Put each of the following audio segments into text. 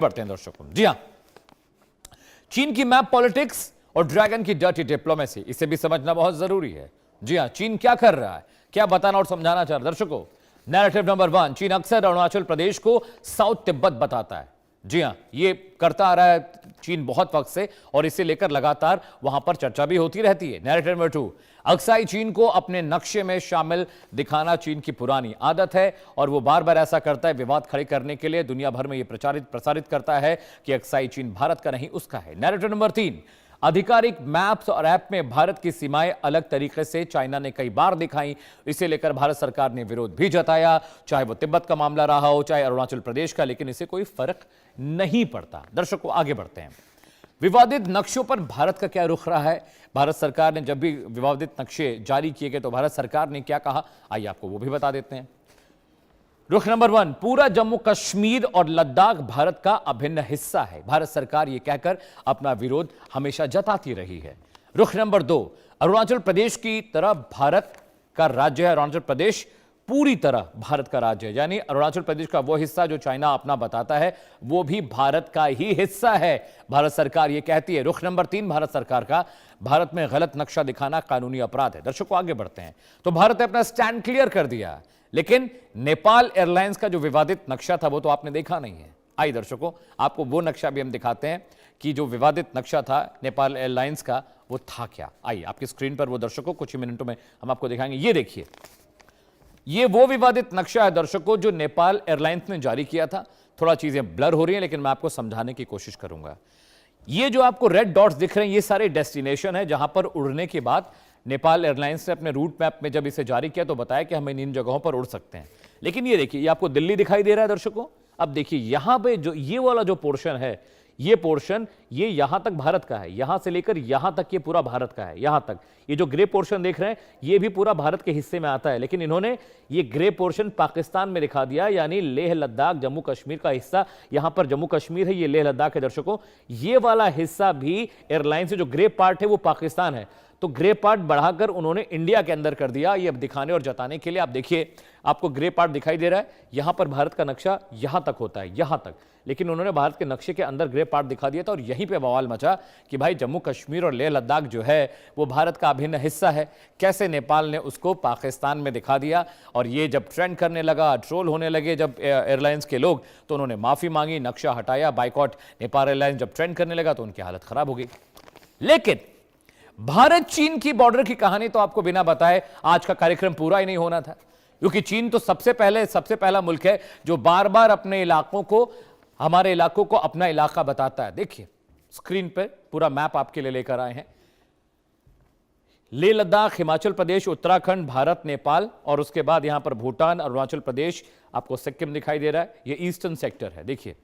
बढ़ते हैं दर्शकों। जी हां, चीन की मैप पॉलिटिक्स और ड्रैगन की डर्टी डिप्लोमेसी, इसे भी समझना बहुत जरूरी है। जी हां, चीन क्या कर रहा है, क्या बताना और समझाना चाह रहा है दर्शकों। नैरेटिव नंबर 1, चीन अक्सर अरुणाचल प्रदेश को साउथ तिब्बत बताता है। जी हां, ये करता आ रहा है चीन बहुत वक्त से, और इसे लेकर लगातार वहां पर चर्चा भी होती रहती है। नैरेटिव नंबर 2, अक्साई चीन को अपने नक्शे में शामिल दिखाना चीन की पुरानी आदत है, और वो बार बार ऐसा करता है विवाद खड़े करने के लिए। दुनिया भर में ये प्रसारित करता है कि अक्साई चीन भारत का नहीं उसका है। नैरेटिव नंबर 3, आधिकारिक मैप्स और ऐप में भारत की सीमाएं अलग तरीके से चाइना ने कई बार दिखाई। इसे लेकर भारत सरकार ने विरोध भी जताया, चाहे वो तिब्बत का मामला रहा हो, चाहे अरुणाचल प्रदेश का, लेकिन इसे कोई फर्क नहीं पड़ता। दर्शकों, आगे बढ़ते हैं। विवादित नक्शों पर भारत का क्या रुख रहा है। भारत सरकार ने जब भी विवादित नक्शे जारी किए गए तो भारत सरकार ने क्या कहा, आइए आपको वो भी बता देते हैं। रुख नंबर 1, पूरा जम्मू कश्मीर और लद्दाख भारत का अभिन्न हिस्सा है। भारत सरकार यह कहकर अपना विरोध हमेशा जताती रही है। रुख नंबर 2, अरुणाचल प्रदेश की तरह भारत का राज्य है। अरुणाचल प्रदेश पूरी तरह भारत का राज्य है, यानी अरुणाचल प्रदेश का वो हिस्सा जो चाइना अपना बताता है वो भी भारत का ही हिस्सा है, भारत सरकार ये कहती है। रुख नंबर 3, भारत सरकार का भारत में गलत नक्शा दिखाना कानूनी अपराध है। दर्शकों, आगे बढ़ते हैं। तो भारत ने अपना स्टैंड क्लियर कर दिया, लेकिन नेपाल एयरलाइंस का जो विवादित नक्शा था वो तो आपने देखा नहीं है। आइए दर्शकों, आपको वो नक्शा भी हम दिखाते हैं कि जो विवादित नक्शा था नेपाल एयरलाइंस का वो था क्या। आइए आपकी स्क्रीन पर वो दर्शकों कुछ ही मिनटों में हम आपको दिखाएंगे। ये देखिए, ये वो विवादित नक्शा है दर्शकों जो नेपाल एयरलाइंस ने जारी किया था। थोड़ा चीजें ब्लर हो रही हैं, लेकिन मैं आपको समझाने की कोशिश करूंगा। ये जो आपको रेड डॉट्स दिख रहे हैं ये सारे डेस्टिनेशन है जहां पर उड़ने के बाद नेपाल एयरलाइंस ने अपने रूट मैप में जब इसे जारी किया तो बताया कि हम इन जगहों पर उड़ सकते हैं। लेकिन ये देखिए, ये आपको दिल्ली दिखाई दे रहा है दर्शकों। अब देखिए यहां पे जो ये वाला जो पोर्शन है, ये पोर्शन ये यहां तक भारत का है, यहां से लेकर यहां तक ये पूरा भारत का है। यहां तक ये जो ग्रे पोर्शन देख रहे हैं ये भी पूरा भारत के हिस्से में आता है, लेकिन इन्होंने ये ग्रे पोर्शन पाकिस्तान में दिखा दिया, यानी लेह लद्दाख जम्मू कश्मीर का हिस्सा। यहां पर जम्मू कश्मीर है, ये लेह लद्दाख है दर्शकों। ये वाला हिस्सा भी एयरलाइन से जो ग्रे पार्ट है वो पाकिस्तान है, तो ग्रे पार्ट बढ़ाकर उन्होंने इंडिया के अंदर कर दिया, ये अब दिखाने और जताने के लिए। आप देखिए, आपको ग्रे पार्ट दिखाई दे रहा है, यहां पर भारत का नक्शा यहां तक होता है, यहां तक, लेकिन उन्होंने भारत के नक्शे के अंदर ग्रे पार्ट दिखा दिया था, और यहीं पे बवाल मचा कि भाई जम्मू कश्मीर और लेह लद्दाख जो है वो भारत का अभिन्न हिस्सा है। कैसे नेपाल ने उसको पाकिस्तान में दिखा दिया, और ये जब ट्रेंड करने लगा, ट्रोल होने लगे जब एयरलाइंस के लोग, तो उन्होंने माफी मांगी, नक्शा हटाया, बाइकॉट नेपाल एयरलाइंस जब ट्रेंड करने लगा तो उनकी हालत खराब हो गई। लेकिन भारत चीन की बॉर्डर की कहानी तो आपको बिना बताए आज का कार्यक्रम पूरा ही नहीं होना था, क्योंकि चीन तो सबसे पहला मुल्क है जो बार बार अपने इलाकों को, हमारे इलाकों को अपना इलाका बताता है। देखिए स्क्रीन पर पूरा मैप आपके लिए लेकर आए हैं। लेह लद्दाख, हिमाचल प्रदेश, उत्तराखंड, भारत, नेपाल, और उसके बाद यहां पर भूटान, अरुणाचल प्रदेश, आपको सिक्किम दिखाई दे रहा है। ये ईस्टर्न सेक्टर है। देखिए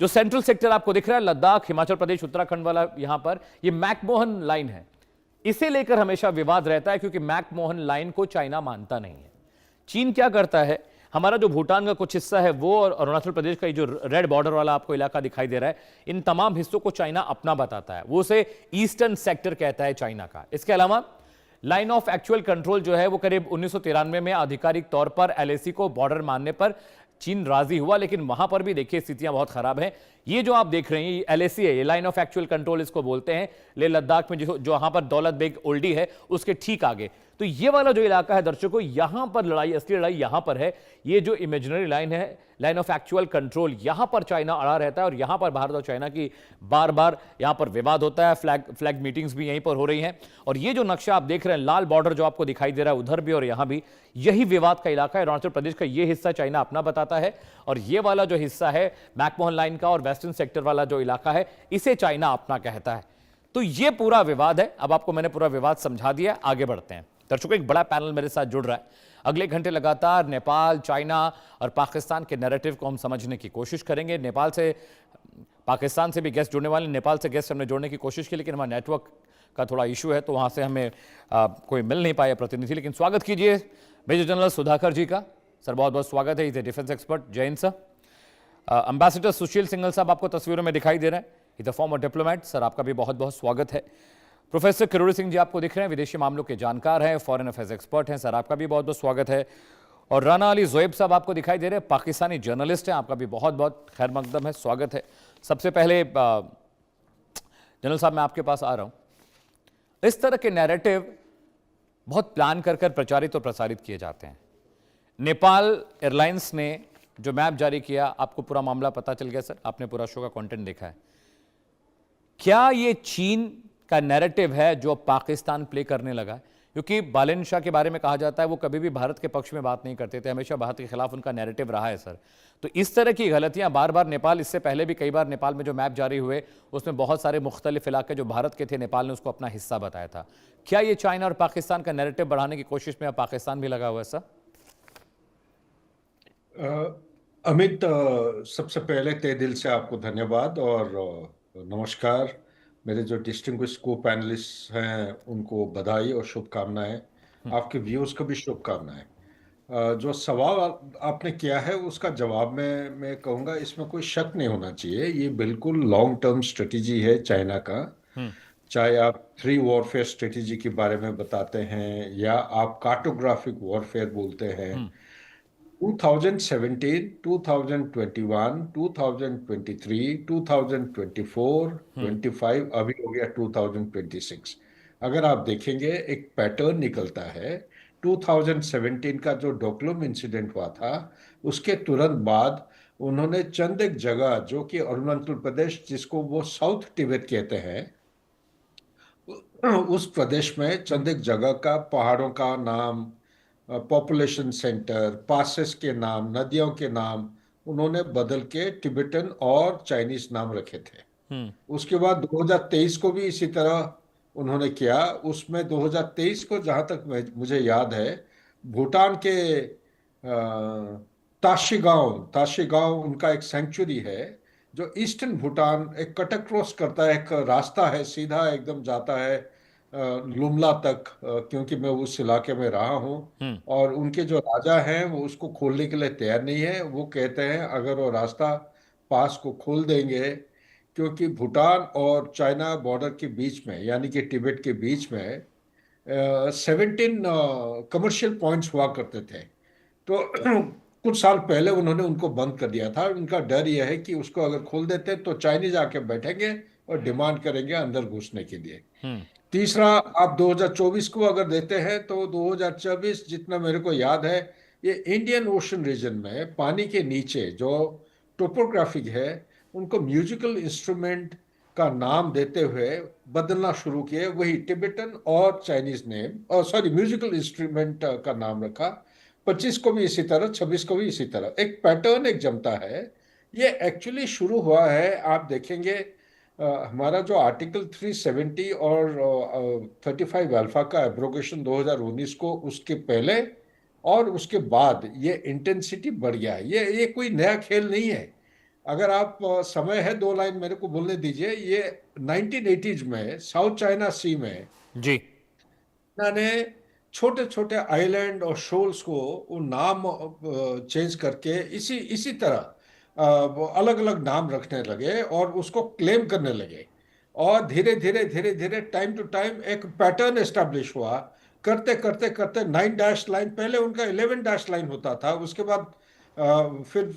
जो सेंट्रल सेक्टर आपको दिख रहा है, लद्दाख, हिमाचल प्रदेश, उत्तराखंड वाला, यहां पर ये मैकमोहन लाइन है। इसे लेकर हमेशा विवाद रहता है क्योंकि मैकमोहन लाइन को चाइना मानता नहीं है। चीन क्या करता है, हमारा जो भूटान का कुछ हिस्सा है वो, और अरुणाचल प्रदेश का जो रेड बॉर्डर वाला आपको इलाका दिखाई दे रहा है, इन तमाम हिस्सों को चाइना अपना बताता है, वो उसे ईस्टर्न सेक्टर कहता है चाइना का। इसके अलावा लाइन ऑफ एक्चुअल कंट्रोल जो है वो करीब 1993 में आधिकारिक तौर पर एलएसी को बॉर्डर मानने पर चीन राजी हुआ, लेकिन वहां पर भी देखिए स्थितियां बहुत खराब हैं। ये जो आप देख रहे हैं ये एलएसी है, ये लाइन ऑफ एक्चुअल कंट्रोल इसको बोलते हैं। लेह लद्दाख में जो जहां पर दौलत बेग ओल्डी है उसके ठीक आगे, तो ये वाला जो इलाका है दर्शकों, यहां पर लड़ाई, असली लड़ाई यहां पर है। ये जो इमेजिनरी लाइन है, लाइन ऑफ एक्चुअल कंट्रोल, यहां पर चाइना अड़ा रहता है, और यहां पर भारत और चाइना की बार बार यहां पर विवाद होता है। फ्लैग मीटिंग्स भी यहीं पर हो रही हैं। और ये जो नक्शा आप देख रहे हैं, लाल बॉर्डर जो आपको दिखाई दे रहा है उधर भी और यहां भी, यही विवाद का इलाका है। अरुणाचल प्रदेश का ये हिस्सा चाइना अपना बताता है, और ये वाला जो हिस्सा है मैकमोहन लाइन का और वेस्टर्न सेक्टर वाला जो इलाका है, इसे चाइना अपना कहता है। तो ये पूरा विवाद है। अब आपको मैंने पूरा विवाद समझा दिया, आगे बढ़ते हैं दर्शकों। एक बड़ा पैनल मेरे साथ जुड़ रहा है। अगले घंटे लगातार नेपाल, चाइना और पाकिस्तान के नैरेटिव को हम समझने की कोशिश करेंगे। नेपाल से, पाकिस्तान से भी गेस्ट जुड़ने वाले, नेपाल से गेस्ट हमने जोड़ने की कोशिश की, लेकिन हमारा नेटवर्क का थोड़ा इशू है, तो वहां से हमें कोई मिल नहीं पाया प्रतिनिधि। लेकिन स्वागत कीजिए मेजर जनरल सुधाकर जी का। सर बहुत बहुत स्वागत है, इज ए डिफेंस एक्सपर्ट। जय हिंद सर। एम्बेसडर सुशील सिंघल साहब आपको तस्वीरों में दिखाई दे रहे हैं, is a former diplomat. Sir आपका भी बहुत बहुत स्वागत है। प्रोफेसर किरोड़ी सिंह जी आपको दिख रहे हैं, विदेशी मामलों के जानकार हैं, फॉरेन अफेयर्स एक्सपर्ट हैं। सर आपका भी बहुत बहुत स्वागत है। और राना अली ज़ोएब साहब आपको दिखाई दे रहे हैं, पाकिस्तानी जर्नलिस्ट हैं। आपका भी बहुत बहुत खैर मकदम है, स्वागत है। सबसे पहले जनरल साहब मैं आपके पास आ रहा हूं। इस तरह के नैरेटिव बहुत प्लान कर प्रचारित और प्रसारित किए जाते हैं। नेपाल एयरलाइंस ने जो मैप जारी किया, आपको पूरा मामला पता चल गया सर, आपने पूरा शो का कंटेंट देखा है। क्या ये चीन का नैरेटिव है जो पाकिस्तान प्ले करने लगा है? क्योंकि बालिन शाह के बारे में कहा जाता है वो कभी भी भारत के पक्ष में बात नहीं करते थे, हमेशा भारत के खिलाफ उनका नैरेटिव रहा है सर। तो इस तरह की गलतियां बार बार नेपाल, इससे पहले भी कई बार नेपाल में जो मैप जारी हुए उसमें बहुत सारे मुख्तलिफ इलाके जो भारत के थे, नेपाल ने उसको अपना हिस्सा बताया था। क्या ये चाइना और पाकिस्तान का नैरेटिव बढ़ाने की कोशिश में अब पाकिस्तान भी लगा हुआ है सर? अमित, सबसे पहले तहे दिल से आपको धन्यवाद और नमस्कार। मेरे जो डिस्टिंग्विश को पैनलिस्ट हैं उनको बधाई और शुभकामनाएं। आपके व्यूअर्स को भी शुभकामनाएं। जो सवाल आपने किया है उसका जवाब में मैं कहूँगा इसमें कोई शक नहीं होना चाहिए। ये बिल्कुल लॉन्ग टर्म स्ट्रेटेजी है चाइना का। चाहे आप थ्री वॉरफेयर स्ट्रेटेजी के बारे में बताते हैं या आप कार्टोग्राफिक वॉरफेयर बोलते हैं। 2017, 2021, 2023, 2024, 25 अभी हो गया 2026। अगर आप देखेंगे एक पैटर्न निकलता है। 2017 का जो डोकलम इंसिडेंट हुआ था उसके तुरंत बाद उन्होंने चंद एक जगह जो कि अरुणाचल प्रदेश, जिसको वो साउथ तिब्बत कहते हैं, उस प्रदेश में चंद एक जगह का, पहाड़ों का नाम, पॉपुलेशन सेंटर, पासेस के नाम, नदियों के नाम उन्होंने बदल के तिब्बतन और चाइनीज नाम रखे थे। उसके बाद 2023 को भी इसी तरह उन्होंने किया। उसमें 2023 को जहां तक मुझे याद है, भूटान के ताशीगांव ताशीगांव उनका एक सेंचुरी है जो ईस्टर्न भूटान एक कटक क्रॉस करता है। एक रास्ता है सीधा एकदम जाता है लुमला तक, क्योंकि मैं उस इलाके में रहा हूँ। और उनके जो राजा हैं वो उसको खोलने के लिए तैयार नहीं है। वो कहते हैं अगर वो रास्ता पास को खोल देंगे, क्योंकि भूटान और चाइना बॉर्डर के बीच में यानी कि तिब्बत के बीच में 17 कमर्शियल पॉइंट्स हुआ करते थे। तो कुछ साल पहले उन्होंने उनको बंद कर दिया था। उनका डर यह है कि उसको अगर खोल देते तो चाइनीज आके बैठेंगे और डिमांड करेंगे अंदर घुसने के लिए। तीसरा, आप 2024 को अगर देते हैं तो 2024 जितना मेरे को याद है, ये इंडियन ओशन रीजन में पानी के नीचे जो टोपोग्राफिक है उनको म्यूजिकल इंस्ट्रूमेंट का नाम देते हुए बदलना शुरू किए। वही टिबेटन और चाइनीज नेम, और सॉरी, म्यूजिकल इंस्ट्रूमेंट का नाम रखा। 25 को भी इसी तरह, 26 को भी इसी तरह। एक पैटर्न एक जमता है। ये एक्चुअली शुरू हुआ है, आप देखेंगे हमारा जो आर्टिकल 370 और 35 अल्फा का एब्रोगेशन 2019 को, उसके पहले और उसके बाद ये इंटेंसिटी बढ़ गया है। ये कोई नया खेल नहीं है। अगर आप समय है 2 लाइन मेरे को बोलने दीजिए। ये 1980s में साउथ चाइना सी में जी ने छोटे छोटे आइलैंड और शोल्स को वो नाम चेंज करके इसी इसी तरह अलग अलग नाम रखने लगे और उसको क्लेम करने लगे। और धीरे धीरे धीरे धीरे टाइम टू टाइम एक पैटर्न एस्टेब्लिश हुआ। करते करते करते 9 डैश लाइन, पहले उनका 11 डैश लाइन होता था। उसके बाद फिर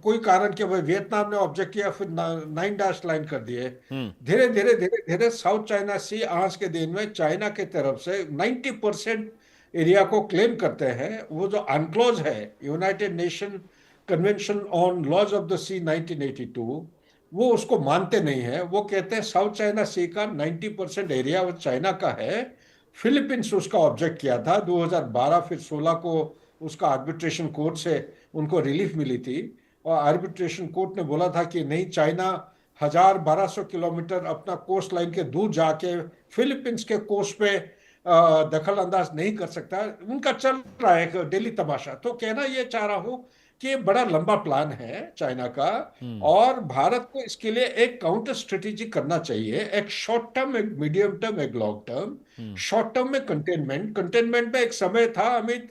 कोई कारण के भाई वियतनाम ने ऑब्जेक्ट किया, फिर 9 डैश लाइन कर दिए। धीरे धीरे धीरे धीरे साउथ चाइना सी आज के दिन में चाइना की तरफ से 90% एरिया को क्लेम करते हैं। वो जो अनक्लोज है United Nation Convention on laws of the sea 1982, वो उसको मानते नहीं है। वो कहते हैं साउथ चाइना सी का 90% एरिया वो चाइना का है। फिलीपींस उसका ऑब्जेक्ट किया था 2012, फिर 16 को उसका आर्बिट्रेशन कोर्ट से उनको रिलीफ मिली थी। और आर्बिट्रेशन कोर्ट ने बोला था कि नहीं, चाइना 1200 किलोमीटर अपना कोस्ट लाइन के दूर जाके फिलीपींस के कोस्ट पे दखल अंदाज नहीं कर सकता। उनका चल रहा है एक डेली तमाशा। तो कहना ये चाह रहा हूं कि बड़ा लंबा प्लान है चाइना का, और भारत को इसके लिए एक काउंटर स्ट्रेटेजी करना चाहिए। एक शॉर्ट टर्म, एक मीडियम टर्म, एक लॉन्ग टर्म। शॉर्ट टर्म में कंटेनमेंट में एक समय था अमित,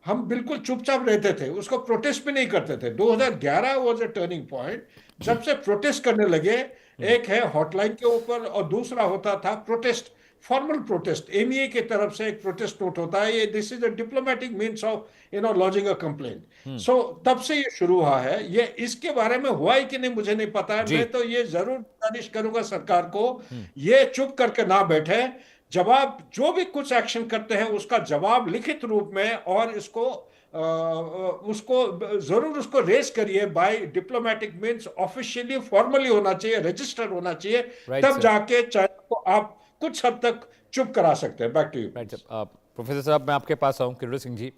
हम बिल्कुल चुपचाप रहते थे, उसको प्रोटेस्ट भी नहीं करते थे। 2011 वाज अ टर्निंग पॉइंट। जब से प्रोटेस्ट करने लगे, एक है हॉटलाइन के ऊपर और दूसरा होता था प्रोटेस्ट फॉर्मल प्रोटेस्ट, एमईए की तरफ से एक प्रोटेस्ट नोट होता है, ये this is a diplomatic means of lodging a complaint. So तब से ये शुरू हुआ है। ये इसके बारे में हुआ ही कि नहीं मुझे नहीं पता है। जी। मैं तो ये जरूर गुजारिश करूंगा सरकार को, ये चुप करके ना बैठे, जवाब जो भी कुछ एक्शन करते हैं उसका जवाब लिखित रूप में, और इसको उसको जरूर उसको रेस करिए by diplomatic means, officially formally होना चाहिए, रजिस्टर होना चाहिए, राइट तब सर। जाके चाइना को आप कुछ हद तक चुप करा सकते हैं। Back to you right please. Sir. Professor साहब, मैं आपके पास आऊं, किरोड़ी सिंह जी।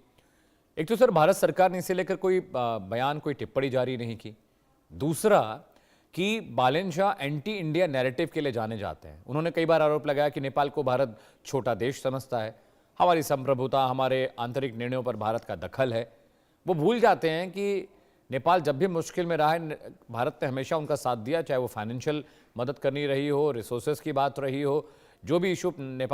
एक तो सर भारत सरकार ने इसे लेकर कोई बयान, कोई टिप्पणी जारी नहीं की। दूसरा कि Balen Shah anti India narrative के लिए जाने जाते हैं। उन्होंने कई बार आरोप लगाया कि नेपाल को भारत छोटा देश समझता है, हमारी संप्रभुता, हमारे आंतरिक निर्णयों पर भारत का दखल है। वो भूल जाते हैं कि नेपाल जब भी मुश्किल में रहा है, भारत ने हमेशा उनका साथ दिया, चाहे वो फाइनेंशियल मदद करनी रही हो, रिसोर्सेज की बात रही हो, जो भी इशू नेपाल